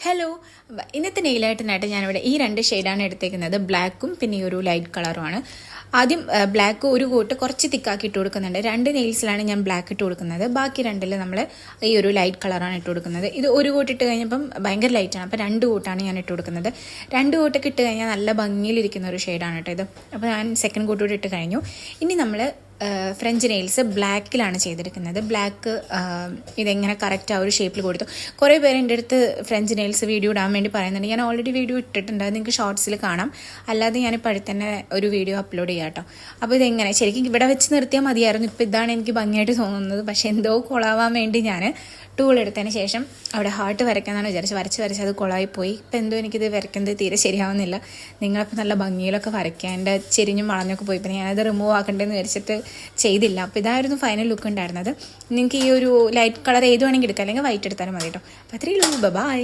Hello, ഇന്നത്തെ നെയിലായിട്ടിനായിട്ട് ഞാനിവിടെ ഈ രണ്ട് ഷെയ്ഡാണ് എടുത്തേക്കുന്നത്. ബ്ലാക്കും പിന്നെ ഈ ഒരു ലൈറ്റ് കളറുമാണ്. ആദ്യം ബ്ലാക്ക് ഒരു കോട്ട് കുറച്ച് തിക്കാക്കി ഇട്ട് കൊടുക്കുന്നുണ്ട്. രണ്ട് നെയിൽസിലാണ് ഞാൻ ബ്ലാക്ക് ഇട്ട് കൊടുക്കുന്നത്. ബാക്കി രണ്ടിൽ നമ്മൾ ഈ ഒരു ലൈറ്റ് കളറാണ് ഇട്ട് കൊടുക്കുന്നത്. ഇത് ഒരു കോട്ട് ഇട്ട് കഴിഞ്ഞപ്പം ഭയങ്കര ലൈറ്റാണ്. അപ്പോൾ രണ്ട് കോട്ടാണ് ഞാൻ ഇട്ട് കൊടുക്കുന്നത്. രണ്ട് കോട്ടൊക്കെ ഇട്ട് കഴിഞ്ഞാൽ നല്ല ഭംഗിയിലിരിക്കുന്ന ഒരു ഷെയ്ഡാണ് കേട്ടോ ഇത്. അപ്പോൾ ഞാൻ സെക്കൻഡ് കോട്ട് കൂടി ഇട്ട് കഴിഞ്ഞു. ഇനി നമ്മൾ ഫ്രഞ്ച് നെയിൽസ് ബ്ലാക്കിലാണ് ചെയ്തെടുക്കുന്നത്. ബ്ലാക്ക് ഇതെങ്ങനെ കറക്റ്റ് ആ ഒരു ഷേപ്പിൽ കൊടുത്തു. കുറേ പേര് എൻ്റെ അടുത്ത് ഫ്രഞ്ച് നെയിൽസ് വീഡിയോ ഇടാൻ വേണ്ടി പറയുന്നുണ്ട്. ഞാൻ ഓൾറെഡി വീഡിയോ ഇട്ടിട്ടുണ്ട്, അത് നിങ്ങൾക്ക് ഷോർട്സിൽ കാണാം. അല്ലാതെ ഞാനിപ്പോൾ തന്നെ ഒരു വീഡിയോ അപ്ലോഡ് ചെയ്യാം കേട്ടോ. അപ്പോൾ ഇതെങ്ങനെ ശരിക്കും ഇവിടെ വെച്ച് നിർത്തിയാൽ മതിയായിരുന്നു. ഇപ്പോൾ ഇതാണ് എനിക്ക് ഭംഗിയായിട്ട് തോന്നുന്നത്. പക്ഷേ എന്തോ കൊളാവാൻ വേണ്ടി ഞാൻ ടൂൾ എടുത്തതിന് ശേഷം അവിടെ ഹാർട്ട് വരയ്ക്കാമെന്നാണ് വരച്ച് അത് കൊളായിപ്പോയി. ഇപ്പോൾ എന്തോ എനിക്കിത് വരയ്ക്കുന്നത് തീരെ ശരിയാവുന്നില്ല. നിങ്ങളപ്പോൾ നല്ല ഭംഗിയിലൊക്കെ വരയ്ക്കുക. എൻ്റെ ചെരിഞ്ഞും വളഞ്ഞൊക്കെ പോയി. പിന്നെ ഞാനത് റിമൂവ് ആക്കണ്ടെന്ന് വിചാരിച്ചിട്ട് ചെയ്തില്ല. അപ്പോൾ ഇതായിരുന്നു ഫൈനൽ ലുക്ക് ഉണ്ടായിരുന്നത്. നിങ്ങൾക്ക് ഈ ഒരു ലൈറ്റ് കളർ ഏത് വേണമെങ്കിൽ എടുക്കാം, അല്ലെങ്കിൽ വൈറ്റ് എടുത്താലും മതി കേട്ടോ. അപ്പോൾ അത്രയേ ഉള്ളൂ. ബൈ.